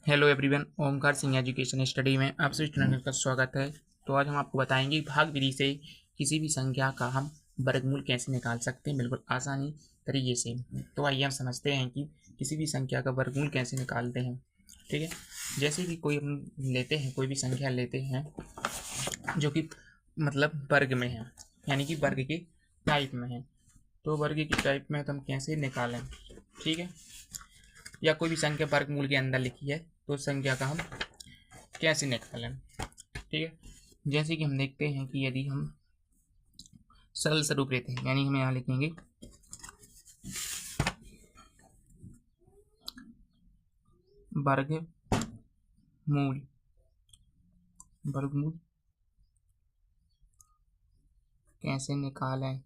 Hello everyone, Omkar Singh education study में आप सभी स्टूडेंट का स्वागत है। तो आज हम आपको बताएंगे भाग विधि से किसी भी संख्या का हम वर्गमूल कैसे निकाल सकते हैं, बिल्कुल आसानी तरीके से। तो आइए हम समझते हैं कि किसी भी संख्या का वर्गमूल कैसे निकालते हैं। ठीक है, जैसे कि कोई हम लेते हैं, कोई भी संख्या लेते हैं जो कि मतलब वर्ग में है, यानी कि वर्ग के टाइप में है। तो वर्ग की टाइप में तो हम कैसे निकालें, ठीक है, या कोई भी संख्या वर्गमूल के अंदर लिखी है तो उस संख्या का हम कैसे निकालें। ठीक है, जैसे कि हम देखते हैं कि यदि हम सरल स्वरूप लेते हैं, यानी हम यहाँ लिखेंगे वर्गमूल, वर्गमूल कैसे निकालें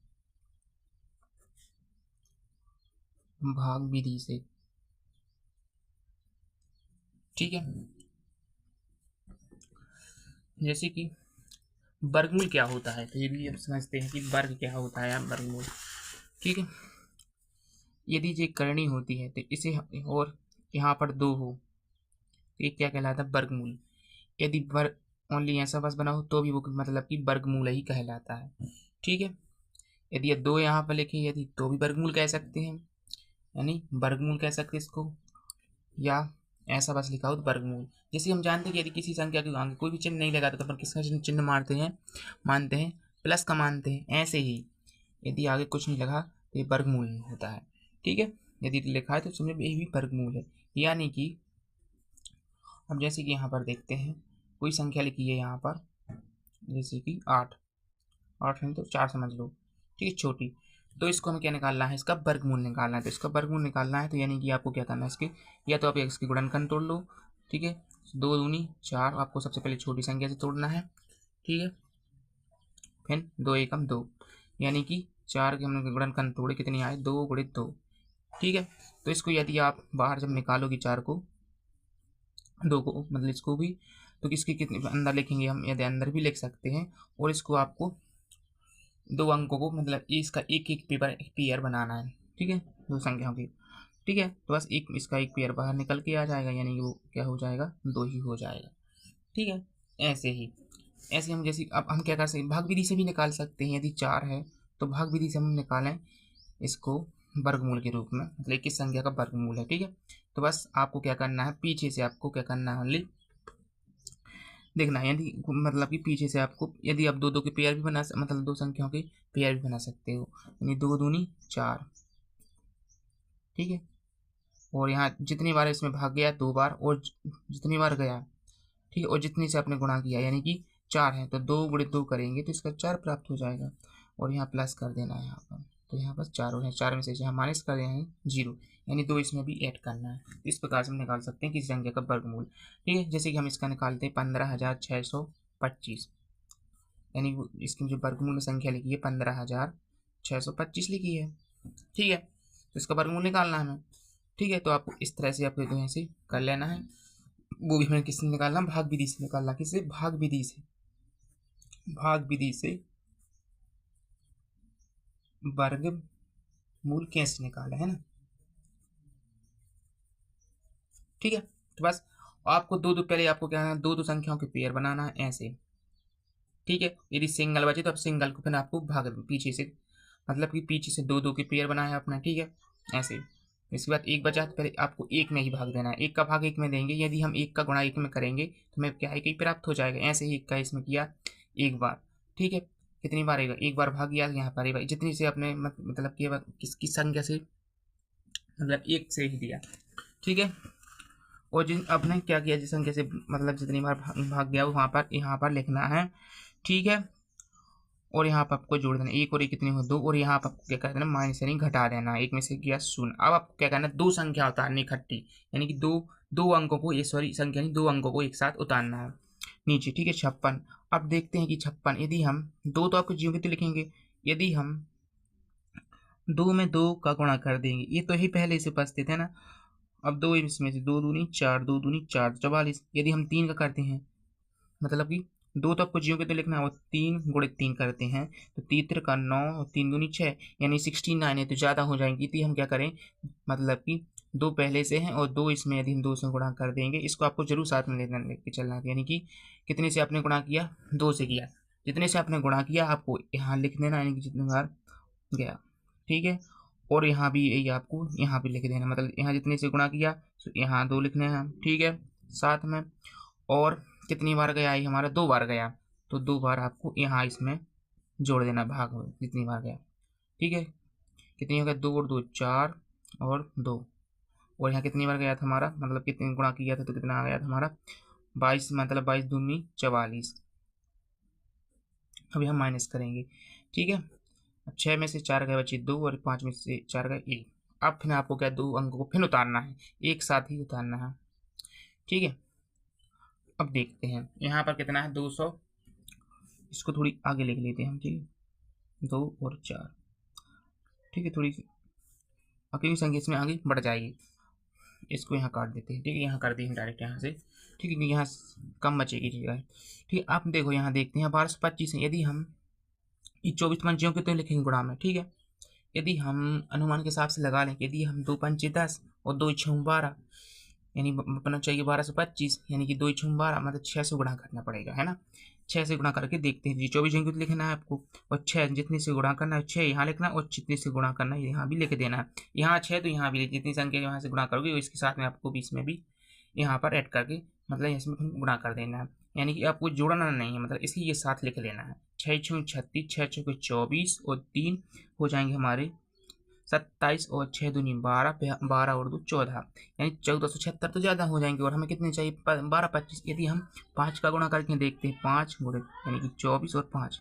भाग विधि से। ठीक है, जैसे कि वर्गमूल क्या होता है, तो ये भी अब समझते हैं कि वर्ग क्या होता है या वर्गमूल। ठीक है, यदि ये करनी होती है तो इसे और यहाँ पर दो हो तो ये क्या कहलाता है, वर्गमूल। यदि वर्ग ओनली ऐसा बस बना हो तो भी वो मतलब कि वर्गमूल ही कहलाता है। ठीक है, यदि ये दो यहाँ पर लिखे यदि तो भी वर्गमूल कह सकते हैं, यानी वर्गमूल कह सकते हैं इसको, या ऐसा बस लिखा हो तो वर्गमूल। जैसे हम जानते हैं कि यदि किसी संख्या के आगे कोई भी चिन्ह नहीं लगाते तो अपन किसका चिन्ह मानते हैं प्लस का मानते हैं। ऐसे ही यदि आगे कुछ नहीं लगा तो ये वर्गमूल होता है। ठीक है, यदि लिखा है तो समझो ये भी वर्गमूल है। यानी कि अब जैसे कि यहाँ पर देखते हैं कोई संख्या लिखी है यहाँ पर, जैसे कि 8 है तो 4 समझ लो, ठीक है, छोटी। तो इसको हमें क्या निकालना है, इसका वर्गमूल निकालना है। तो इसका वर्गमूल निकालना है तो यानी कि आपको क्या करना है इसके, या तो आप इसकी गुणनखंड तोड़ लो। ठीक है, 2 दूनी 4, आपको सबसे पहले छोटी संख्या से तोड़ना है। ठीक है, फिर 2 एकम 2, यानी कि 4 के हमने गुणनखंड तोड़े, कितनी आए 2 गुणित 2। ठीक है, तो इसको यदि आप बाहर जब निकालोगे 4 को, 2 को मतलब इसको भी, तो किसके कितने अंदर लिखेंगे हम, यदि अंदर भी लिख सकते हैं। और इसको आपको 2 अंकों को मतलब इसका एक एक पेयर बनाना है। ठीक है, 2 संख्याओं की। ठीक है, तो बस एक इसका एक पेयर बाहर निकल के आ जाएगा, यानी कि वो क्या हो जाएगा, 2 ही हो जाएगा। ठीक है, ऐसे हम जैसे अब हम क्या कर सकते हैं, भाग विधि से भी निकाल सकते हैं। यदि 4 है तो भाग विधि से हम निकालें इसको वर्गमूल के रूप में, मतलब किस संख्या का वर्गमूल है। ठीक है, तो बस आपको क्या करना है, पीछे से आपको क्या करना है, ओनली देखना है। यदि मतलब कि पीछे से आपको, यदि आप दो दो के पेयर भी मतलब 2 संख्याओं के पेयर भी बना सकते हो, यानी 2 दूनी 4। ठीक है, और यहाँ जितनी बार इसमें भाग गया 2 बार, और जितनी बार गया, ठीक है, और जितनी से आपने गुणा किया, यानी कि 4 है तो 2 गुणित 2 करेंगे तो इसका 4 प्राप्त हो जाएगा। और यहाँ प्लस कर देना है यहाँ पर, तो यहाँ पर 4 और 4 में से यहाँ माइनस कर देना है 0, यानी 2 इसमें भी ऐड करना है। इस प्रकार से हम निकाल सकते हैं किसी संख्या का वर्गमूल। ठीक है, जैसे कि हम इसका निकालते हैं 15,625, यानी इसकी जो वर्गमूल में संख्या लिखी है 15,625 लिखी है। ठीक है, तो इसका वर्गमूल निकालना है हमें। ठीक है, तो आपको इस तरह से आपको ऐसे कर लेना है। वो भी हमें किससे निकालना, भाग विधि से निकालना। किससे, भाग विधि से। भाग विधि से वर्गमूल कैसे निकाला है ना। ठीक है, तो बस आपको पहले आपको क्या है, 2 संख्याओं के पेयर बनाना है ऐसे। ठीक है, यदि सिंगल बचे तो अब सिंगल को फिर आपको भाग पीछे से, मतलब कि पीछे से 2 के पेयर बनाया अपना। ठीक है, ऐसे। इसके बाद एक बचा तो पहले आपको एक में ही भाग देना है, एक का भाग एक में देंगे। यदि हम एक का गुणा एक में करेंगे तो हमें क्या है कि प्राप्त हो जाएगा। ऐसे ही एक का इसमें किया एक बार। ठीक है, कितनी बार आएगा, एक बार भाग गया, यहाँ पर एक जितनी से अपने मतलब कि किसकी संख्या से, मतलब एक से ही दिया। ठीक है, और जिन आपने क्या किया, जिस संख्या से मतलब जितनी बार भाग गया वहाँ पर यहाँ पर लिखना है। ठीक है, और यहाँ पर आपको जोड़ देना, एक और एक कितनी हो 2, और यहाँ पर आपको क्या कर देना, माइनस यानी घटा देना, एक में से गया 0। अब आपको क्या करना है, 2 संख्या उतारनी इकट्ठी, यानी कि दो अंकों को, ये सॉरी संख्या नहीं, 2 अंकों को एक साथ उतारना है नीचे। ठीक है, 56। अब देखते हैं कि 56 यदि हम 2 तो आपको ज्योमेट्री लिखेंगे, यदि हम 2 में 2 का गुणा कर देंगे, ये तो ही पहले से उपस्थित है ना। अब 2 इसमें से 2 दूनी 4, 2 दूनी 4, 44। यदि हम 3 का करते हैं, मतलब कि 2 तो आपको ज्यों के तो लिखना है, और 3 गुणित 3 करते हैं तो 3 का 9 और 3 दूनी 6, यानी 69 है तो ज़्यादा हो जाएंगी। तो हम क्या करें, मतलब कि 2 पहले से हैं और 2 इसमें यदि हम 2 से गुणा कर देंगे, इसको आपको जरूर साथ में लेके चलना है। यानी कि कितने से आपने गुणा किया, 2 से किया, जितने से आपने गुणा किया आपको यहाँ लिख देना, यानी कि जितने बार गया, ठीक है। और यहाँ भी यही आपको यहाँ भी लिख देना, मतलब यहाँ जितने से गुणा किया तो यहाँ 2 लिखने हैं, ठीक है, साथ में। और कितनी बार गया, ये हमारा 2 बार गया, तो 2 बार आपको यहाँ इसमें जोड़ देना भाग में, जितनी बार गया, ठीक है। कितनी हो गया, 2 और 2 4 और 2। और यहाँ कितनी बार गया था हमारा, मतलब कितने गुणा किया था तो कितना आ गया था हमारा 22, मतलब 22 दूनी 44। अभी हम माइनस करेंगे, ठीक है। अब 6 में से 4 गए बचे 2 और 5 में से 4 गए 1। अब फिर आपको क्या 2 अंकों को फिर उतारना है, एक साथ ही उतारना है, ठीक है। अब देखते हैं यहाँ पर कितना है 200, इसको थोड़ी आगे लिख लेते हैं हम, ठीक है, 2 और 4, ठीक है। थोड़ी अगली संख्या इसमें आगे बढ़ जाएगी, इसको यहाँ काट देते हैं, ठीक है, यहाँ कर दी हम डायरेक्ट यहाँ से, ठीक है, यहाँ कम बचेगी जगह, ठीक है। आप देखो यहाँ देखते हैं 1225 है, यदि हम ये 24 पंचों के तो लिखेंगे गुणा में, ठीक है। यदि हम अनुमान के हिसाब से लगा लें, यदि हम 2 पंचे 10 और 2 छः 12, यानी बनना चाहिए 1225, यानी कि 2 छः 12, मतलब 6 से गुणा करना पड़ेगा, है ना। 6 से गुणा करके देखते हैं जी, 24 अंक लिखना है आपको, और 6 जितने से गुणा करना है 6 यहाँ लिखना है, और जितने से गुणा करना है यहाँ भी लिख देना है। यहाँ 6 तो यहाँ भी जितनी संख्या यहाँ से गुणा करोगे इसके साथ में आपको बीच में भी यहाँ पर ऐड करके, मतलब इसमें गुणा कर देना है, यानी कि आपको जोड़ना नहीं है, मतलब इसकी ये साथ लिख लेना है। 6 छः 36, 6 छः 24 और 3 हो जाएंगे हमारे 27, और 6 दूनी 12, 12 और 2 14, यानी 1476 तो ज़्यादा हो जाएंगे। और हमें कितने चाहिए 12 25, यदि हम 5 का गुणा करके देखते हैं, 5 गुणे यानी कि 24 और 5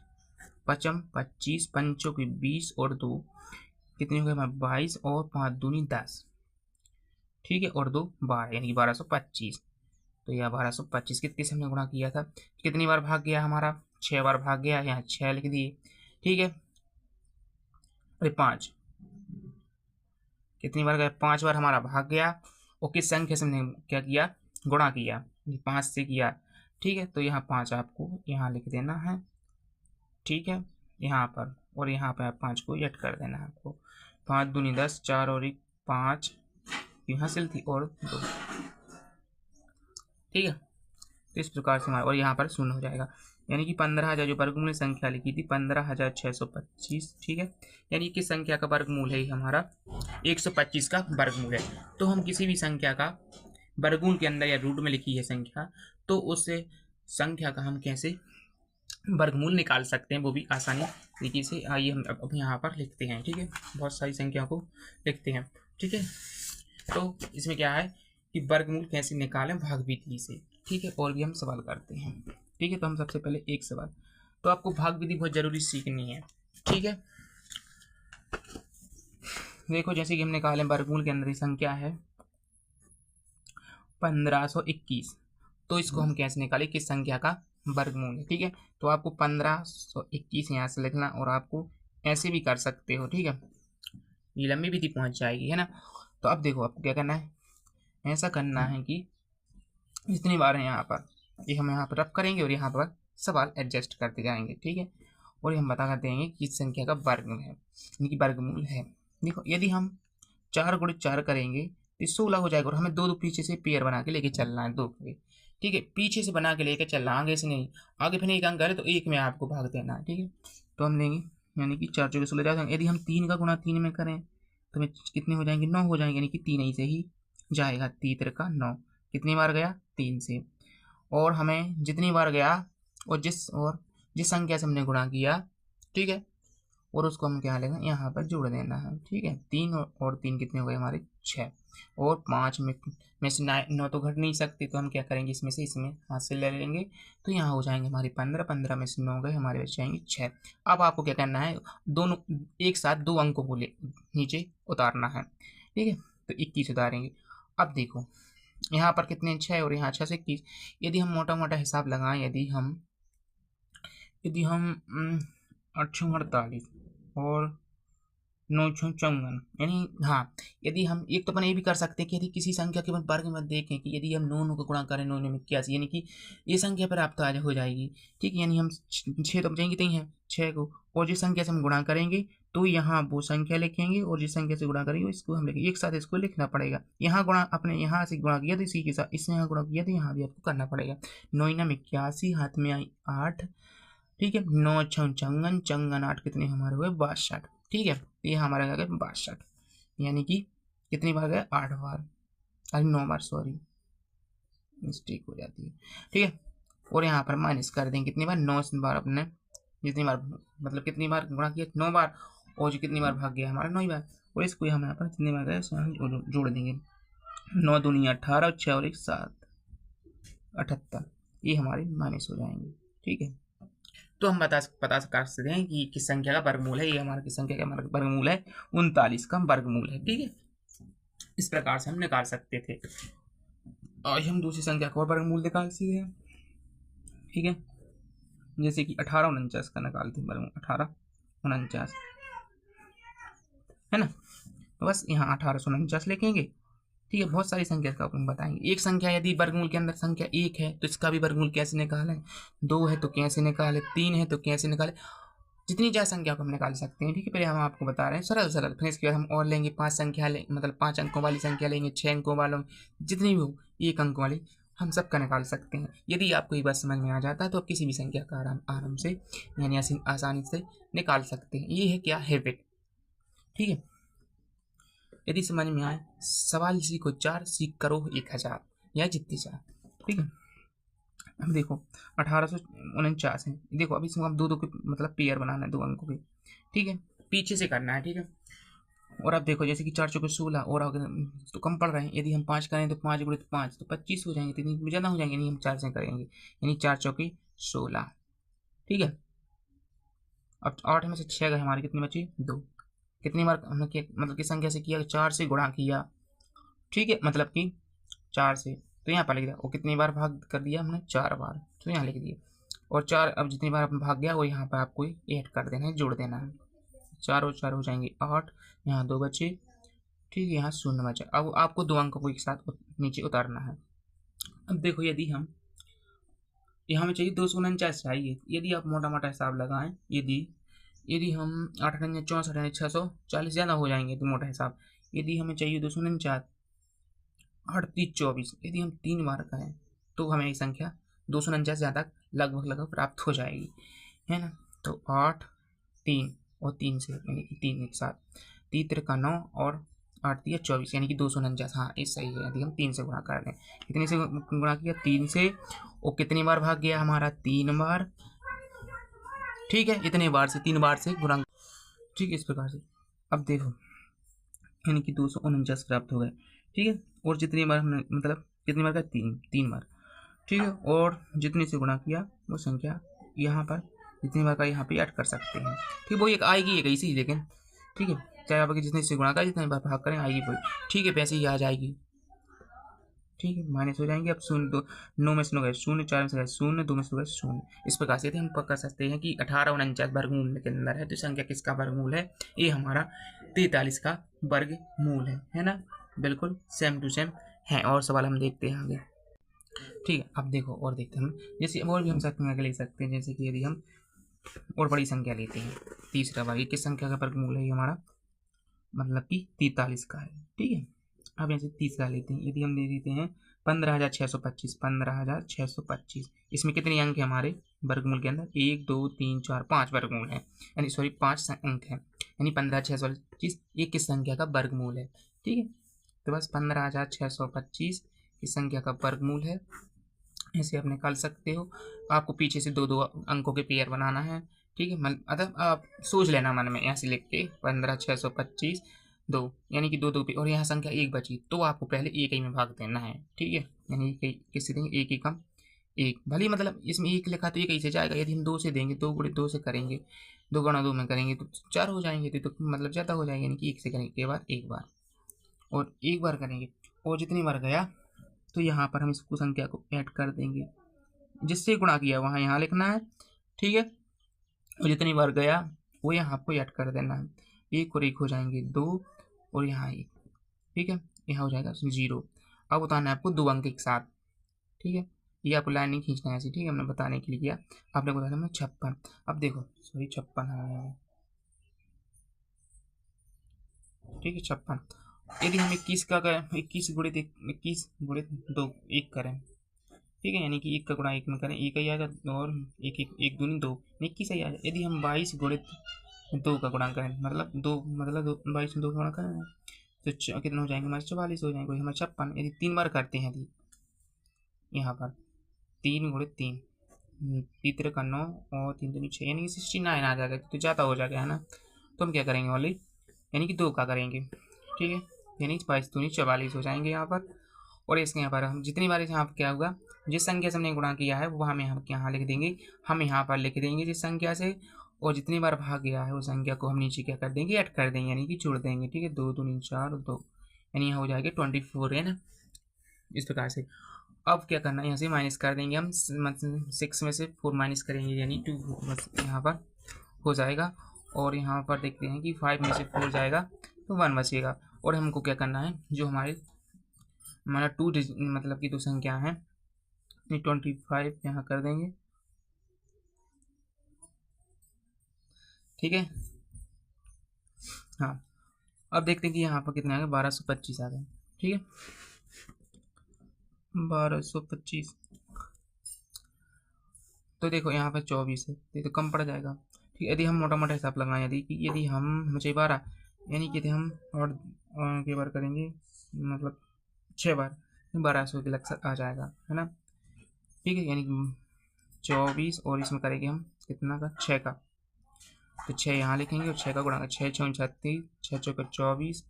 पचम 25, पंचों की 20 और 2 कितने हो गए हमारे 22, और 5 दूनी 10, ठीक है, और 2 12, यानी कि 1225। तो यह 1225 कितने से हमने गुणा किया था, कितनी बार भाग गया हमारा 6 बार भाग गया, यहाँ 6 लिख दिए, ठीक है। अरे 5 कितनी बार गया, 5 बार हमारा भाग गया, और किस संख्या से हमने क्या किया, गुणा किया, 5 से किया, ठीक है। तो यहाँ 5 आपको यहाँ लिख देना है, ठीक है, यहाँ पर, और यहाँ पर 5 को ऐड कर देना है आपको। 5 दूनी 10, 4 और 1 5, यहाँ से थी और 2, ठीक है। तो इस प्रकार से हमारा, और यहाँ पर शून्य हो जाएगा, यानी कि 15,000 जो वर्गमूल संख्या लिखी थी 15,625, ठीक है। यानी कि संख्या का वर्गमूल है हमारा 125 का वर्गमूल है। तो हम किसी भी संख्या का वर्गमूल के अंदर या रूट में लिखी है संख्या, तो उस संख्या का हम कैसे वर्गमूल निकाल सकते हैं, वो भी आसानी तरीके से। आइए हम अब यहाँ पर लिखते हैं, ठीक है, बहुत सारी संख्या को लिखते हैं, ठीक है। तो इसमें क्या है कि वर्गमूल कैसे निकालें भाग विधि से, ठीक है, और भी हम सवाल करते हैं, ठीक है। तो हम सबसे पहले एक सवाल, तो आपको भाग विधि बहुत जरूरी सीखनी है, ठीक है। देखो जैसे कि हम निकालें वर्गमूल के अंदर संख्या है 1521, तो इसको हम कैसे निकालें, किस संख्या का वर्गमूल है, ठीक है। तो आपको 1521 यहाँ से लिखना, और आपको ऐसे भी कर सकते हो, ठीक है, ये लंबी विधि पहुंच जाएगी, है ना। तो अब देखो आपको क्या करना है, ऐसा करना है कि जितनी बार है यहाँ पर, ये हम यहाँ पर रब करेंगे और यहाँ पर सवाल एडजस्ट करते जाएंगे, ठीक है। और हम बता कर देंगे कि इस संख्या का वर्गमूल है, यानी कि वर्गमूल है। देखो यदि हम 4 गुणित 4 करेंगे तो 16 हो जाएगा, और हमें 2 पीछे से पेयर बना के लेके चलना है, 2 के, ठीक है, पीछे से बना के लेके चलना, आगे से नहीं। आगे फिर एक अंक है तो एक में आपको भाग देना है, ठीक है। तो हम लेंगे, यानी कि 4 चौके 16 जाएगा। यदि हम 3 का गुणा 3 में करें तो हमें कितने हो जाएंगे, 9 हो जाएंगे, यानी कि 3 ही से ही जाएगा, 3 का 9, कितनी बार गया 3 से। और हमें जितनी बार गया और जिस संख्या से हमने गुणा किया, ठीक है, और उसको हम क्या लेंगे यहाँ पर जोड़ देना है, ठीक है। 3 और 3 कितने हो गए हमारे 6, और 5 में से 9 तो घट नहीं सकते, तो हम क्या करेंगे इसमें हाथ से ले लेंगे, तो यहाँ हो जाएंगे हमारे 15, 15 में से 9 गए, हमारे बच जाएंगे 6। अब आपको क्या करना है, दोनों एक साथ 2 अंकों को नीचे उतारना है, ठीक है। तो 21 उतारेंगे। अब देखो यहाँ पर कितने 6, और यहाँ 6 से 21। यदि हम मोटा मोटा हिसाब लगाएं, यदि हम 848 और 954, यानी हाँ, यदि हम एक तो अपन ये भी कर सकते हैं कि यदि किसी संख्या के वर्ग में देखें कि यदि हम 9 को गुणा करें 9 में 81, यानी कि ये संख्या प्राप्त हो जाएगी, ठीक है। यानी हम 6 तो बचेंगे नहीं है 6 को, और जिस संख्या से हम गुणा करेंगे तो यहाँ वो संख्या लिखेंगे और जिस संख्या से गुणा करेंगे इसको हम लिखेंगे। एक साथ इसको लिखना पड़ेगा। यहाँ गुणा अपने यहाँ से गुणा किया तो इसी के साथ इससे यहाँ गुणा किया तो यहाँ भी आपको करना पड़ेगा। 9 9 81, हाथ में आई 8, ठीक है। 9 6 54, चंगन 8 कितने हमारे हुए 62, ठीक है। ये हमारे आ गए 62, यानी कि कितनी बार गए 8 बार, अरे 9 बार, सॉरी मिस्टेक हो जाती है, ठीक है। और यहाँ पर माइनस कर देंगे कितनी बार 9 बार अपने जितनी बार मतलब कितनी बार गुणा किया 9 बार, और जो कितनी बार भाग गया हमारा 9 बार, और इसको हम यहाँ पर कितनी बार गए जोड़ देंगे। 9 दूनी 18, 6 और 1 7, 78, ये हमारे माइनस हो जाएंगे, ठीक है। तो हम बता सकते हैं कि किस संख्या का वर्गमूल है। ये हमारा किस संख्या का वर्गमूल है 39 का वर्गमूल है, ठीक है। इस प्रकार से हम निकाल सकते थे। और हम दूसरी संख्या का वर्गमूल निकाल सकते हैं, ठीक है। जैसे कि 18 49 का निकालते हैं वर्गमूल, 18 49 है ना। तो बस यहाँ 1849 लिखेंगे, ठीक है। बहुत सारी संख्या का अपन बताएंगे। एक संख्या यदि वर्गमूल के अंदर संख्या 1 है तो इसका भी वर्गमूल कैसे निकालें, 2 है तो कैसे निकालें, 3 है तो कैसे निकालें, जितनी चाहे संख्या को हम निकाल सकते हैं, ठीक है। पहले हम आपको बता रहे हैं सरल सरल, फिर इसके बाद हम और लेंगे 5 संख्या मतलब 5 अंकों वाली संख्या लेंगे, 6 अंकों वालों, जितनी भी हो 1 अंक वाली हम सबका निकाल सकते हैं। यदि आपको ये बात समझ में आ जाता है तो आप किसी भी संख्या का आराम से यानी आसानी से निकाल सकते हैं। ये है क्या हैबिट, ठीक है। यदि समझ में आए सवाल सीखो 4 सीख करो 1000 या जितनी चाह, ठीक है। अब देखो 1849 है, देखो अभी इसमें हम दो के मतलब पेयर बनाना है 2 अंकों के, ठीक है। पीछे से करना है, ठीक है। और अब देखो जैसे कि 4 चौके 16, और अगर तो कम पड़ रहे हैं, यदि हम 5 करें तो 5 गुणे 5 तो 25 हो जाएंगे, इतनी ज़्यादा हो जाएंगे, नहीं हम 4 से करेंगे, यानी 4 चौके 16, ठीक है। अब 8 में से 6 गए हमारे, कितनी बची 2। कितनी बार हमने मतलब किस संख्या से किया 4 से गुणा किया, ठीक है, मतलब कि 4 से, तो यहाँ पर लिख दिया। और कितनी बार भाग कर दिया हमने 4 बार, तो यहाँ लिख दिया। और 4 अब जितनी बार अपन भाग गया वो यहाँ पर आपको ऐड कर देना है, जोड़ देना है। 4 और 4 हो जाएंगे 8, यहाँ 2 बचे, ठीक है, यहाँ 0 बचा। अब आपको 2 अंकों को एक साथ नीचे उतारना है। अब देखो यदि हम यहाँ में चाहिए 249 चाहिए, यदि आप मोटा मोटा हिसाब लगाएं, यदि हम 8 64 640 ज़्यादा हो जाएंगे तो मोटा हिसाब, यदि हमें चाहिए 249 38 24, यदि हम 3 बार करें तो हमें ये संख्या 249 ज़्यादा लगभग प्राप्त हो जाएगी, है ना। तो 8 3 और 3 से यानी कि 3 एक साथ, 3 3 का 9 और 8 3 24 यानी कि 249, हाँ ये सही है। यदि हम 3 से गुणा कर दें, कितने से गुणा किया 3 से, और कितनी बार भाग गया हमारा 3 बार, ठीक है। इतने बार से 3 बार से गुणा, ठीक है, इस प्रकार से। अब देखो यानी कि 249 प्राप्त हो गए, ठीक है। और जितनी बार हमने मतलब कितनी बार का 3 बार, ठीक है। और जितने से गुणा किया वो संख्या यहाँ पर जितनी बार का यहाँ पे ऐड कर सकते हैं, ठीक। वो एक आएगी एक ऐसी, लेकिन ठीक है, चाहे आप जितने से गुणा करें जितनी बार भाग करें आएगी वही, ठीक है, पैसे ही आ जाएगी, ठीक है। माइनस हो जाएंगे। अब 0 2 9 में से 9 गए 0, 4 में से गए 0, 2 में से गए 0। इस प्रकार से हम कर सकते हैं कि 18 और 49 वर्गमूल के अंदर है तो संख्या किसका वर्गमूल है, ये हमारा 43 का वर्गमूल है ना। बिल्कुल सेम टू सेम है। और सवाल हम देखते हैं आगे, ठीक है। अब देखो और देखते हैं हम, जैसे और भी हम संख्या ले सकते हैं, जैसे कि यदि हम और बड़ी संख्या लेते हैं, तीसरा भाग, किस संख्या का वर्गमूल है ये हमारा, मतलब कि 43 का है, ठीक है। अब यहाँ से तीसरा लेते हैं, यदि हम ले लेते हैं 15,625, 15,625, इसमें कितने अंक है हमारे वर्गमूल के अंदर, 1 2 3 4 5 वर्गमूल है, यानी सॉरी 5 अंक है, यानी 15,625 ये किस संख्या का वर्गमूल है, ठीक है। तो बस 15,625 इस संख्या का वर्गमूल है, ऐसे आप निकाल सकते हो। आपको पीछे से 2 अंकों के पेयर बनाना है, ठीक है। मतलब आप सोच लेना मन में, यहाँ से लिख के 15,625 2, यानी कि 2 पे, और यहाँ संख्या 1 बची तो आपको पहले एक ही में भाग देना है, ठीक है। यानी किससे देंगे 1 एकम 1, भले मतलब इसमें 1 लिखा तो 1 ही से जाएगा। यदि हम 2 से देंगे 2 गुणे 2 से करेंगे, 2 गुणा 2 में करेंगे तो 4 हो जाएंगे, तो मतलब ज़्यादा हो जाएगा, यानी कि 1 से करेंगे के बाद एक बार और एक बार करेंगे, और जितनी बार गया तो यहाँ पर हम इसको संख्या को ऐड कर देंगे, जिससे गुणा किया वहाँ यहाँ लिखना है, ठीक है। और जितनी बार गया वो यहाँ आपको ऐड कर देना है, 1 और 1 हो जाएंगे 2, और यहाँ 1, ठीक है, यहाँ हो जाएगा 0। अब बताना है आपको 2 अंक एक साथ, ठीक है। ये आपको लाइन नहीं खींचना है ऐसी, ठीक है, हमने बताने के लिए किया। आपने बताया हमने 56, अब देखो सॉरी 56 है, ठीक है 56। यदि हम 21 का करें, 21 गुणित 2 1 करें, ठीक है, यानी कि 1 का गुणा 1 में करें 1 ही आएगा, और 1 दूनी 2 21 ही आएगा। यदि हम 22 गुणित 2 का गुणा करें, मतलब 22 में 2 का गुणा करें तो कितने हो जाएंगे हमारे 44 हो जाएंगे, हमारे 56। यदि 3 बार करते हैं, यदि यहाँ पर 3 गुणित 3, तीसरे का 9 और 3 दूनी 6, यानी कि 69 आ जाएगा, तो ज़्यादा हो जाएगा है ना। तो हम क्या करेंगे ओनली, यानी कि 2 का करेंगे, ठीक है, यानी 22 दूनी 44 हो जाएंगे यहाँ पर। और इसके यहाँ पर हम जितनी बार यहाँ पर क्या होगा, जिस संख्या से हमने गुणा किया है वो हम यहाँ लिख देंगे, हम यहाँ पर लिख देंगे जिस संख्या से, और जितनी बार भाग गया है उस संख्या को हम नीचे क्या कर देंगे, ऐड कर देंगे, यानी कि जोड़ देंगे, ठीक है। 2 दूनी 4 2, यानी यहाँ हो जाएगा 24 है ना, इस प्रकार से। अब क्या करना है, यहाँ से माइनस कर देंगे हम, 6 में से 4 माइनस करेंगे, यानी 2 यहाँ पर हो जाएगा। और यहाँ पर देखते हैं कि 5 में से 4 जाएगा तो 1 बचेगा। और हमको क्या करना है, जो हमारा 2 मतलब कि 2 संख्या है, 25 यहाँ कर देंगे, ठीक है। हाँ, अब देखते हैं कि यहाँ पर कितने आ गए, 1225 आ गए, ठीक है, 1225। तो देखो यहाँ पर 24 है, तो कम पड़ जाएगा, ठीक है। यदि हम मोटा मोटा हिसाब लगाएं, यदि हम मुझे 12, यानी कि यदि हम और के बार करेंगे, मतलब 6 बार, 1200 के लग आ जाएगा, है ना, ठीक है। यानी 24 और इसमें करेंगे हम कितना का, 6 का, तो 6 यहाँ लिखेंगे और 6 का गुणा 6 6 36, 6 चौका 24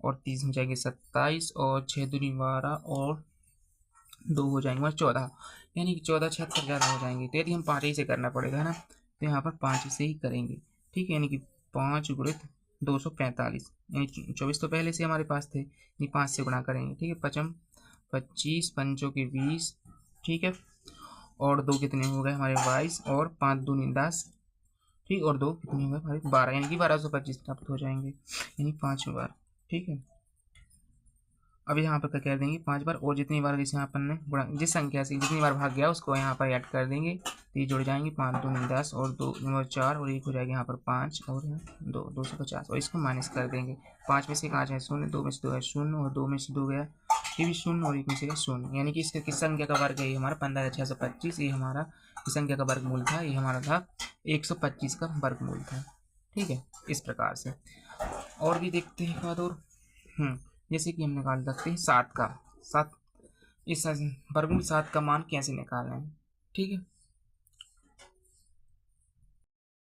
और 30 हो जाएंगे 27, और 6 दूनी 12 और 2 हो जाएंगे हमारे 14, यानी कि 14 76 ज़्यादा हो जाएंगे। तो यदि हम 5 ही से करना पड़ेगा, है ना, तो यहाँ पर 5 से ही करेंगे, ठीक है, यानी कि 5 गुणित 245, यानी 24 तो पहले से हमारे पास थे, यानी 5 से गुणा करेंगे, ठीक है। 5 25 पंचों के 20, ठीक है, और 2 कितने हो गए हमारे 22, और 5 दूनी 10, ठीक, और 2 कितने हो गए हमारे 12, यानी कि 1225 प्राप्त हो जाएंगे, यानी 5 बार, ठीक है। अब यहाँ पर क्या कर देंगे 5 बार, और जितनी बार जैसे अपन ने गुणा, जिस संख्या से जितनी बार भाग गया उसको यहाँ पर ऐड कर देंगे, तो ये जुड़ जाएंगे, 5 दूनी 10 और 2 नंबर 4, और 1 हो जाएगा यहाँ पर 5 और यहाँ 2 250, और इसको माइनस कर देंगे। 5 में से 5 है 0, 2 में से 2 है 0, और 2 में से 2 गया ये भी 0, और 1 में से गया 0, यानी कि इसके किस संख्या का वर्ग है, ये हमारा 15625, ये हमारा इस संख्या का वर्गमूल था, ये हमारा था 125 का वर्गमूल था, ठीक है, इस प्रकार से। और भी देखते हैं बाद, और जैसे कि हम निकाल सकते हैं 7 का, 7 इस वर्गमूल 7 का मान कैसे निकालना है, ठीक है।